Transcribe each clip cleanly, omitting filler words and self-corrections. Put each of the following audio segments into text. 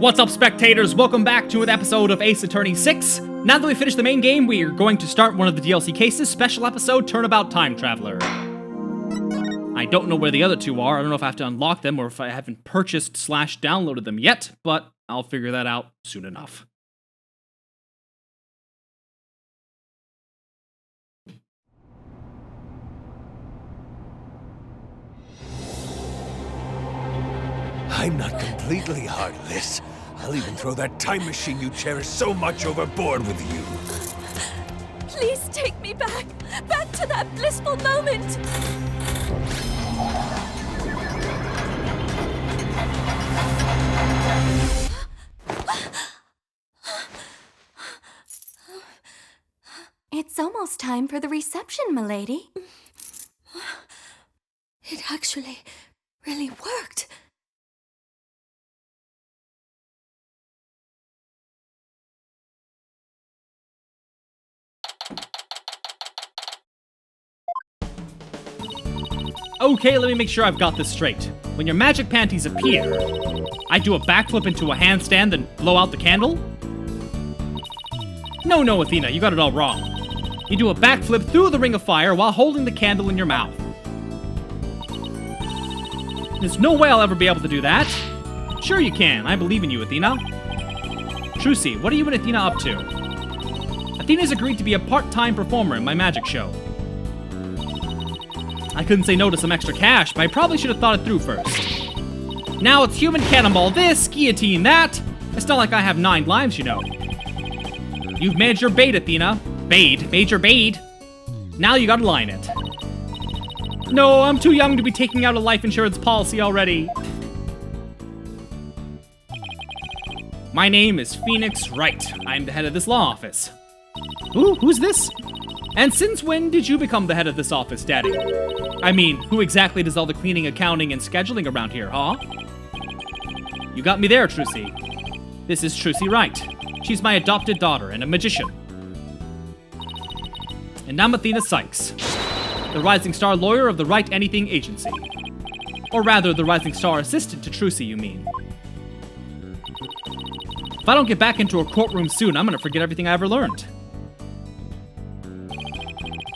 What's up, spectators? Welcome back to an episode of Ace Attorney 6. Now that we finished the main game, we are going to start one of the DLC cases, special episode Turnabout Time Traveler. I don't know where the other two are. I don't know if I have to unlock them or if I haven't purchased/downloaded them yet, but I'll figure that out soon enough. I'm not completely heartless. I'll even throw that time machine you cherish so much overboard with you. Please take me back to that blissful moment. It's almost time for the reception, milady. It actually really worked. Okay, let me make sure I've got this straight. When your magic panties appear, I do a backflip into a handstand and blow out the candle? No, Athena, you got it all wrong. You do a backflip through the ring of fire while holding the candle in your mouth. There's no way I'll ever be able to do that. Sure you can, I believe in you, Athena. Trucy, what are you and Athena up to? Athena's agreed to be a part-time performer in my magic show. I couldn't say no to some extra cash, but I probably should have thought it through first. Now it's human cannonball this, guillotine that. It's not like I have 9 lives, you know. You've made your bait, Athena. Made your bait. Now you gotta line it. No, I'm too young to be taking out a life insurance policy already. My name is Phoenix Wright. I'm the head of this law office. Ooh, who's this? And since when did you become the head of this office, Daddy? I mean, who exactly does all the cleaning, accounting, and scheduling around here, huh? You got me there, Trucy. This is Trucy Wright. She's my adopted daughter and a magician. And I'm Athena Sykes, the Rising Star lawyer of the Write Anything Agency. Or rather, the Rising Star assistant to Trucy, you mean. If I don't get back into a courtroom soon, I'm gonna forget everything I ever learned.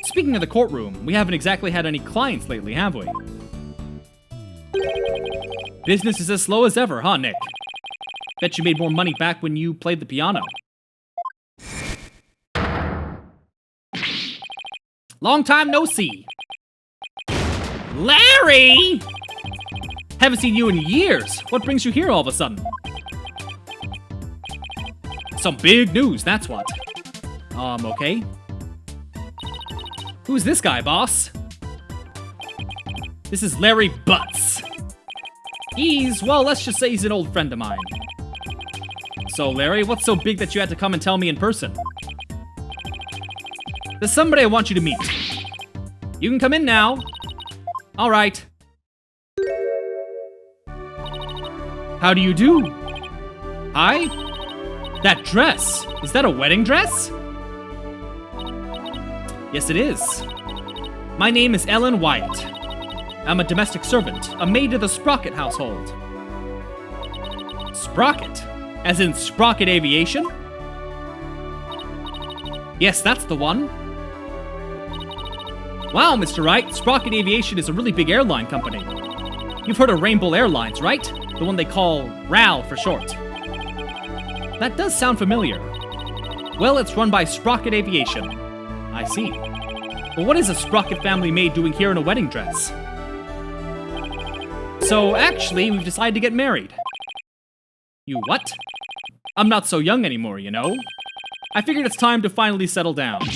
Speaking of the courtroom, we haven't exactly had any clients lately, have we? Business is as slow as ever, huh, Nick? Bet you made more money back when you played the piano. Long time no see. Larry! Haven't seen you in years. What brings you here all of a sudden? Some big news, that's what. Okay. Who's this guy, boss? This is Larry Butts. Well, let's just say he's an old friend of mine. So, Larry, what's so big that you had to come and tell me in person? There's somebody I want you to meet. You can come in now. All right. How do you do? Hi? That dress, is that a wedding dress? Yes, it is. My name is Ellen Wyatt. I'm a domestic servant, a maid of the Sprocket household. Sprocket? As in Sprocket Aviation? Yes, that's the one. Wow, Mr. Wright, Sprocket Aviation is a really big airline company. You've heard of Rainbow Airlines, right? The one they call RAL for short. That does sound familiar. Well, it's run by Sprocket Aviation. I see. But what is a Sprocket family maid doing here in a wedding dress? So, actually, we've decided to get married. You what? I'm not so young anymore, you know? I figured it's time to finally settle down.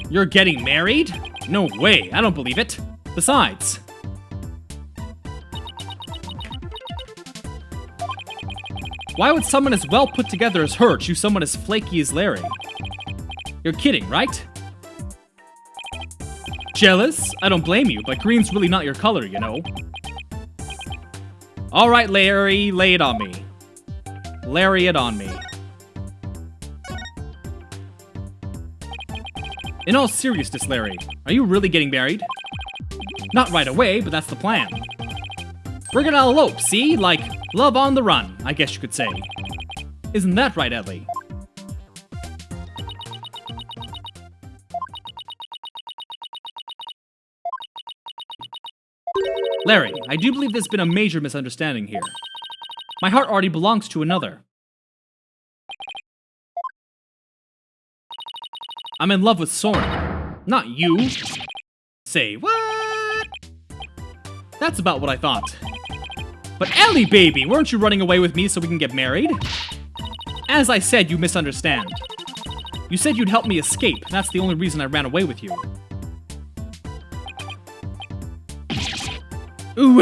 You're getting married? No way, I don't believe it. Besides... why would someone as well put together as her choose someone as flaky as Larry? You're kidding, right? Jealous? I don't blame you, but green's really not your color, you know. All right, Larry, lay it on me. Larry it on me. In all seriousness, Larry, are you really getting married? Not right away, but that's the plan. We're gonna elope, see? Like, love on the run, I guess you could say. Isn't that right, Ellie? Larry, I do believe there's been a major misunderstanding here. My heart already belongs to another. I'm in love with Soren, not you. Say what? That's about what I thought. But Ellie, baby, weren't you running away with me so we can get married? As I said, you misunderstand. You said you'd help me escape, and that's the only reason I ran away with you. Ooh,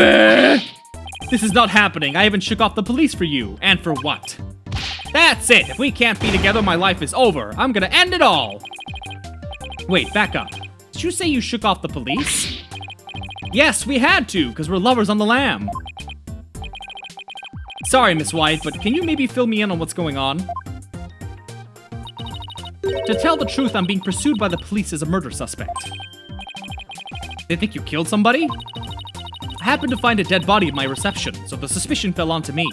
this is not happening. I even shook off the police for you. And for what? That's it. If we can't be together, my life is over. I'm gonna end it all. Wait, back up. Did you say you shook off the police? Yes, we had to, because we're lovers on the lam. Sorry, Miss White, but can you maybe fill me in on what's going on? To tell the truth, I'm being pursued by the police as a murder suspect. They think you killed somebody? I happened to find a dead body at my reception, so the suspicion fell onto me.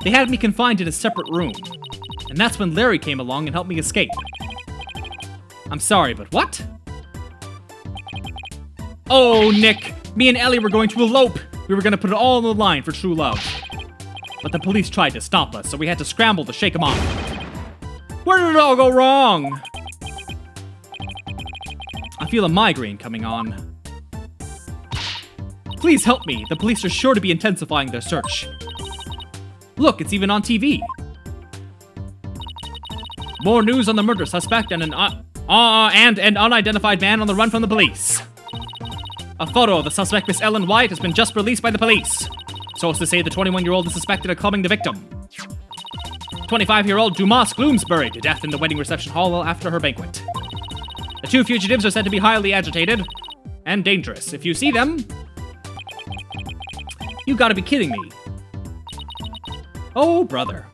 They had me confined in a separate room, and that's when Larry came along and helped me escape. I'm sorry, but what? Oh, Nick, me and Ellie were going to elope. We were going to put it all on the line for true love. But the police tried to stop us, so we had to scramble to shake them off. Where did it all go wrong? I feel a migraine coming on. Please help me. The police are sure to be intensifying their search. Look, it's even on TV. More news on the murder suspect and an unidentified man on the run from the police. A photo of the suspect, Miss Ellen White, has been just released by the police. So as to say, the 21-year-old is suspected of clubbing the victim. 25-year-old Dumas Gloomsbury to death in the wedding reception hall after her banquet. The two fugitives are said to be highly agitated and dangerous. If you see them, you gotta be kidding me. Oh, brother.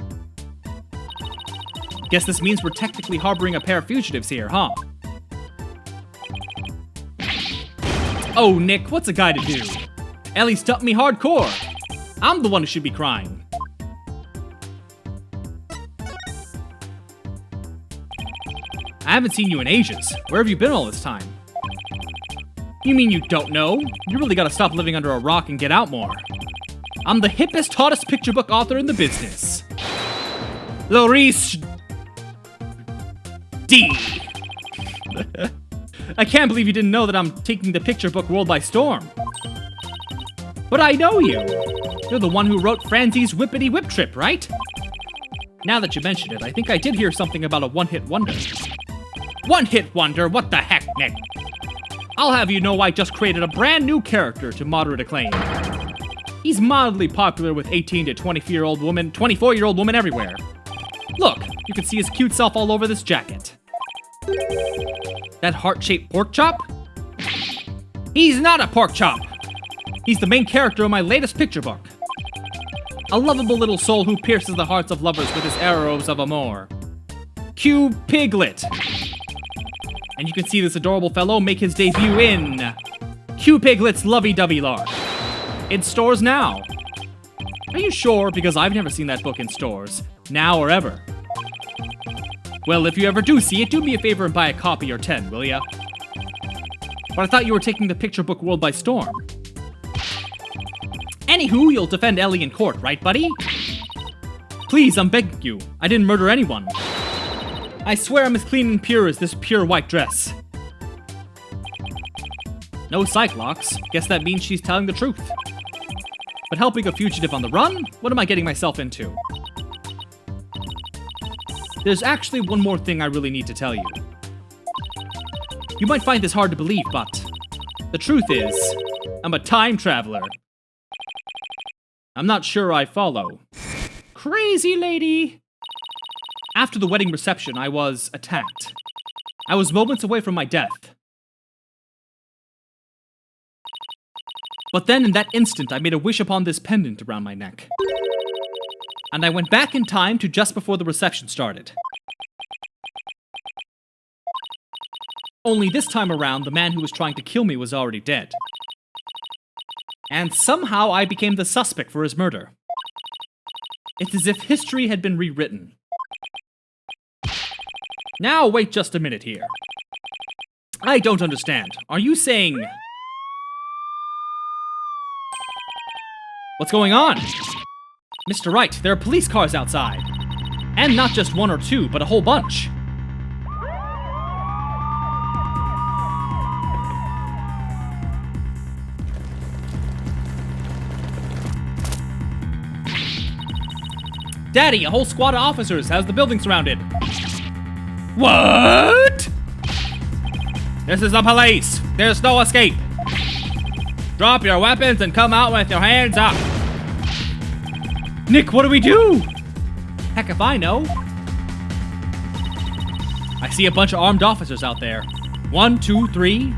Guess this means we're technically harboring a pair of fugitives here, huh? Oh, Nick, what's a guy to do? Ellie stumped me hardcore. I'm the one who should be crying. I haven't seen you in ages. Where have you been all this time? You mean you don't know? You really gotta stop living under a rock and get out more. I'm the hippest, hottest picture book author in the business. Loris D. I can't believe you didn't know that I'm taking the picture book world by storm. But I know you. You're the one who wrote Franzie's Whippity Whip Trip, right? Now that you mention it, I think I did hear something about a one-hit wonder. One-hit wonder? What the heck, Nick? I'll have you know I just created a brand new character to moderate acclaim. He's mildly popular with 18 to 24-year-old women everywhere. Look, you can see his cute self all over this jacket. That heart-shaped pork chop? He's not a pork chop! He's the main character of my latest picture book. A lovable little soul who pierces the hearts of lovers with his arrows of amour. Q Piglet. And you can see this adorable fellow make his debut in Q Piglet's Lovey-Dovey Lark. In stores now. Are you sure? Because I've never seen that book in stores. Now or ever. Well, if you ever do see it, do me a favor and buy a copy or 10, will ya? But I thought you were taking the picture book world by storm. Anywho, you'll defend Ellie in court, right, buddy? Please, I'm begging you. I didn't murder anyone. I swear I'm as clean and pure as this pure white dress. No Cyclops. Guess that means she's telling the truth. But helping a fugitive on the run? What am I getting myself into? There's actually one more thing I really need to tell you. You might find this hard to believe, but the truth is, I'm a time traveler. I'm not sure I follow. Crazy lady! After the wedding reception, I was attacked. I was moments away from my death. But then in that instant, I made a wish upon this pendant around my neck. And I went back in time to just before the reception started. Only this time around, the man who was trying to kill me was already dead. And somehow I became the suspect for his murder. It's as if history had been rewritten. Now, wait just a minute here. I don't understand. Are you saying... What's going on? Mr. Wright, there are police cars outside. And not just one or two, but a whole bunch. Daddy, a whole squad of officers has the building surrounded. What? This is the police. There's no escape. Drop your weapons and come out with your hands up. Nick, what do we do? Heck if I know. I see a bunch of armed officers out there. 1, 2, 3.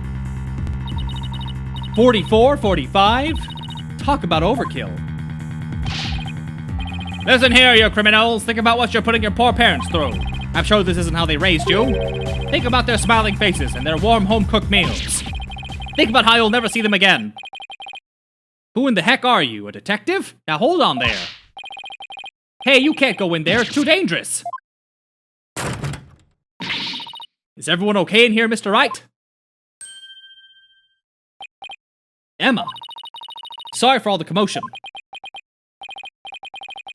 44, 45. Talk about overkill. Listen here, you criminals. Think about what you're putting your poor parents through. I'm sure this isn't how they raised you. Think about their smiling faces and their warm home-cooked meals. Think about how you'll never see them again. Who in the heck are you, a detective? Now hold on there. Hey, you can't go in there. It's too dangerous. Is everyone okay in here, Mr. Wright? Emma. Sorry for all the commotion.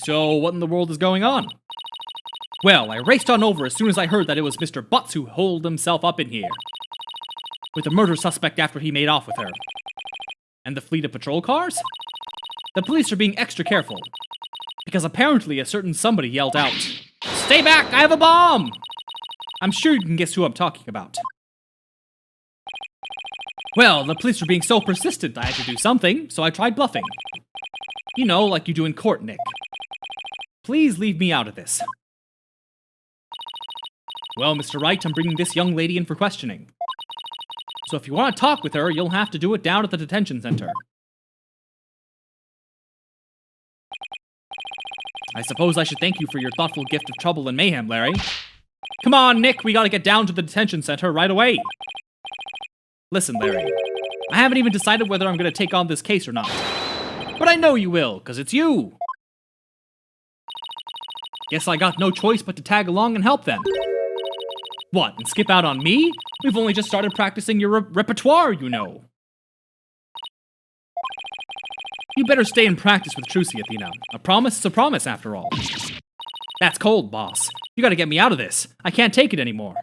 So, what in the world is going on? Well, I raced on over as soon as I heard that it was Mr. Butts who holed himself up in here. With a murder suspect after he made off with her. And the fleet of patrol cars? The police are being extra careful. Because apparently a certain somebody yelled out, "Stay back, I have a bomb!" I'm sure you can guess who I'm talking about. Well, the police were being so persistent I had to do something, so I tried bluffing. You know, like you do in court, Nick. Please leave me out of this. Well, Mr. Wright, I'm bringing this young lady in for questioning. So if you want to talk with her, you'll have to do it down at the detention center. I suppose I should thank you for your thoughtful gift of trouble and mayhem, Larry. Come on, Nick, we gotta get down to the detention center right away. Listen, Larry, I haven't even decided whether I'm gonna take on this case or not. But I know you will, because it's you. Guess I got no choice but to tag along and help then. What, and skip out on me? We've only just started practicing your repertoire, you know. You better stay in practice with Trucy, Athena. A promise is a promise, after all. That's cold, boss. You gotta get me out of this. I can't take it anymore.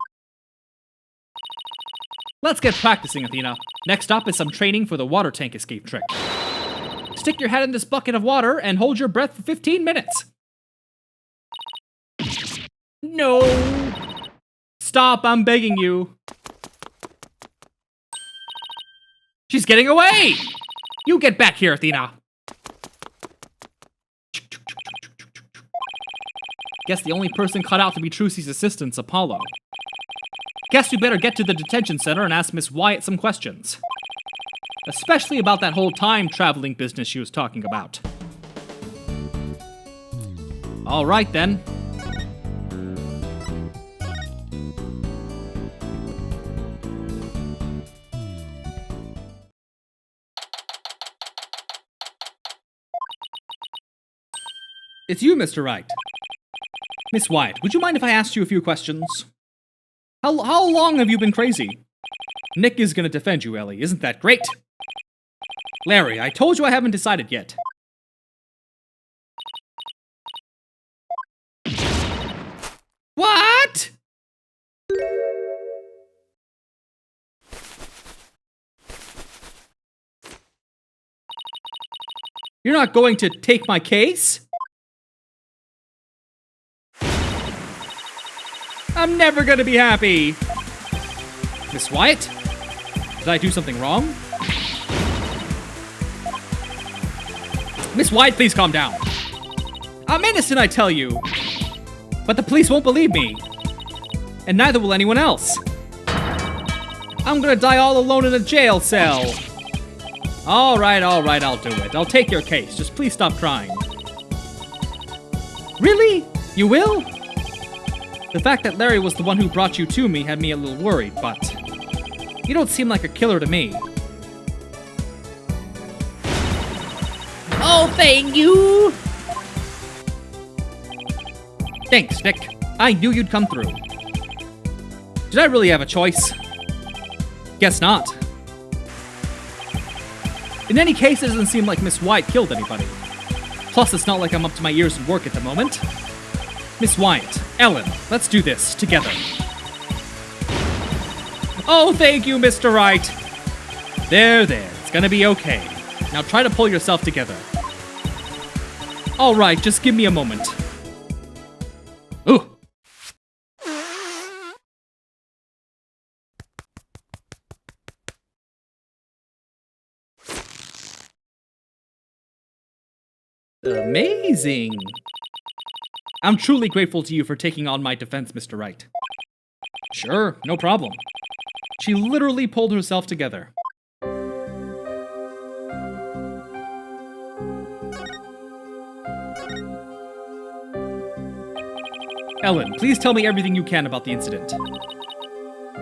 Let's get practicing, Athena. Next up is some training for the water tank escape trick. Stick your head in this bucket of water and hold your breath for 15 minutes. No! Stop, I'm begging you. She's getting away! You get back here, Athena. Guess the only person cut out to be Trucy's assistant's Apollo. Guess we better get to the detention center and ask Miss Wyatt some questions. Especially about that whole time-traveling business she was talking about. Alright then. It's you, Mr. Wright. Miss Wyatt, would you mind if I asked you a few questions? How long have you been crazy? Nick is gonna defend you, Ellie. Isn't that great? Larry, I told you I haven't decided yet. What? You're not going to take my case? I'm never gonna be happy! Miss Wyatt? Did I do something wrong? Miss Wyatt, please calm down. I'm innocent, I tell you. But the police won't believe me. And neither will anyone else. I'm gonna die all alone in a jail cell. Alright, I'll do it. I'll take your case. Just please stop crying. Really? You will? The fact that Larry was the one who brought you to me had me a little worried, but you don't seem like a killer to me. Oh, thank you! Thanks, Nick. I knew you'd come through. Did I really have a choice? Guess not. In any case, it doesn't seem like Miss Wyatt killed anybody. Plus, it's not like I'm up to my ears in work at the moment. Miss Wyatt, Ellen, let's do this together. Oh, thank you, Mr. Wright. There, it's gonna be okay. Now try to pull yourself together. All right, just give me a moment. Ooh. Amazing. I'm truly grateful to you for taking on my defense, Mr. Wright. Sure, no problem. She literally pulled herself together. Ellen, please tell me everything you can about the incident.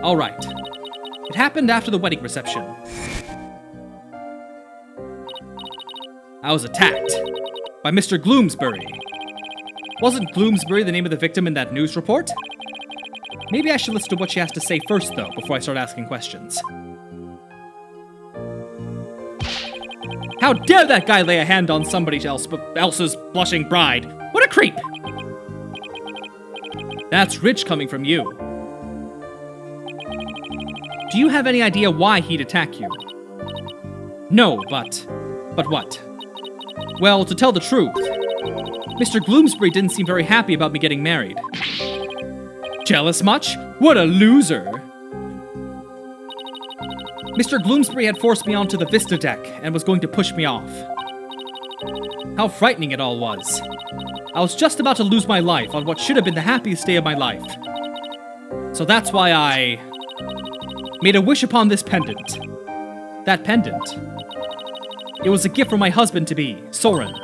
All right. It happened after the wedding reception. I was attacked by Mr. Gloomsbury. Wasn't Gloomsbury the name of the victim in that news report? Maybe I should listen to what she has to say first, though, before I start asking questions. How dare that guy lay a hand on somebody else's blushing bride? What a creep! That's rich coming from you. Do you have any idea why he'd attack you? No, but what? Well, to tell the truth, Mr. Gloomsbury didn't seem very happy about me getting married. Jealous much? What a loser! Mr. Gloomsbury had forced me onto the Vista deck and was going to push me off. How frightening it all was. I was just about to lose my life on what should have been the happiest day of my life. So that's why I made a wish upon this pendant. That pendant. It was a gift from my husband-to-be, Soren.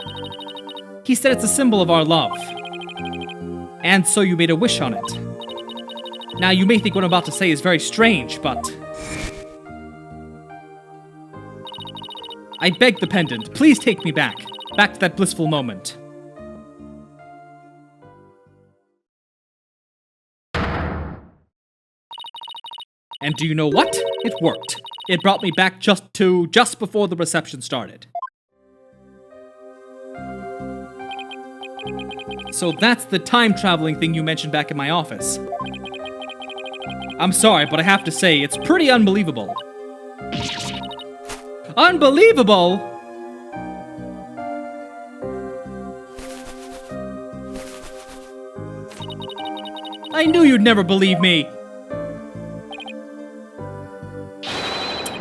He said it's a symbol of our love. And so you made a wish on it. Now you may think what I'm about to say is very strange, but I beg the pendant, please take me back to that blissful moment. And do you know what? It worked. It brought me back just before the reception started. So that's the time-traveling thing you mentioned back in my office. I'm sorry, but I have to say, it's pretty unbelievable. Unbelievable?! I knew you'd never believe me!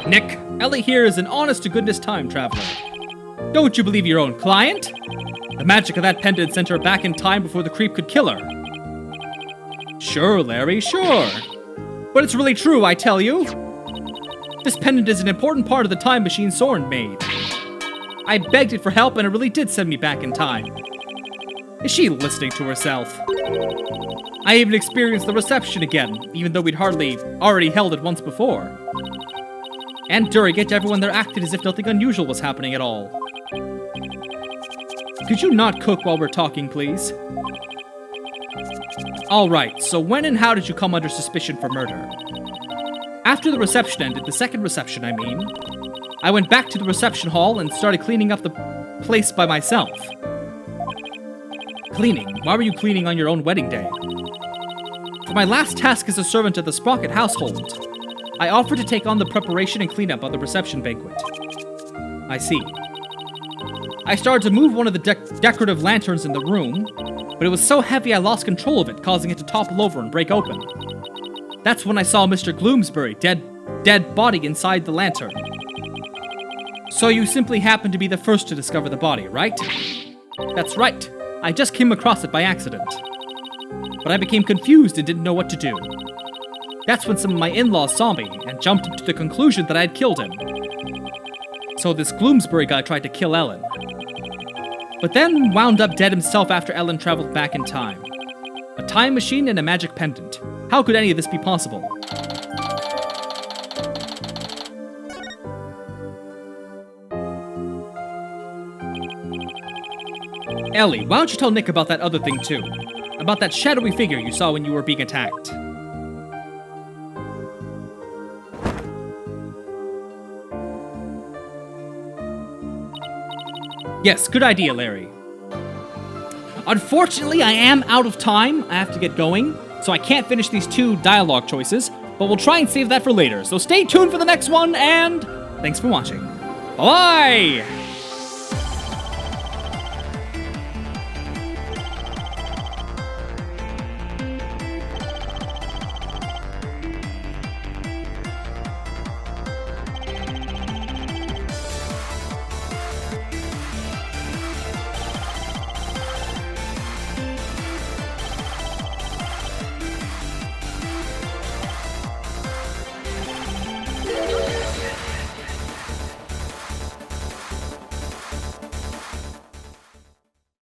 Nick, Ellie here is an honest-to-goodness time traveler. Don't you believe your own client? The magic of that pendant sent her back in time before the creep could kill her. Sure, Larry, sure. But it's really true, I tell you. This pendant is an important part of the time machine Soren made. I begged it for help and it really did send me back in time. Is she listening to herself? I even experienced the reception again, even though we'd hardly already held it once before. And during it, everyone there acted as if nothing unusual was happening at all. Could you not cook while we're talking, please? Alright, so when and how did you come under suspicion for murder? After the reception ended, the second reception, I mean, I went back to the reception hall and started cleaning up the place by myself. Cleaning? Why were you cleaning on your own wedding day? For my last task as a servant of the Sprocket household, I offered to take on the preparation and cleanup of the reception banquet. I see. I started to move one of the decorative lanterns in the room, but it was so heavy I lost control of it, causing it to topple over and break open. That's when I saw Mr. Gloomsbury, dead body inside the lantern. So you simply happened to be the first to discover the body, right? That's right. I just came across it by accident. But I became confused and didn't know what to do. That's when some of my in-laws saw me and jumped to the conclusion that I had killed him. So this Gloomsbury guy tried to kill Ellen. But then wound up dead himself after Ellen traveled back in time. A time machine and a magic pendant. How could any of this be possible? Ellie, why don't you tell Nick about that other thing too? About that shadowy figure you saw when you were being attacked. Yes, good idea, Larry. Unfortunately, I am out of time. I have to get going, so I can't finish these 2 dialogue choices, but we'll try and save that for later. So stay tuned for the next one, and thanks for watching. Bye-bye!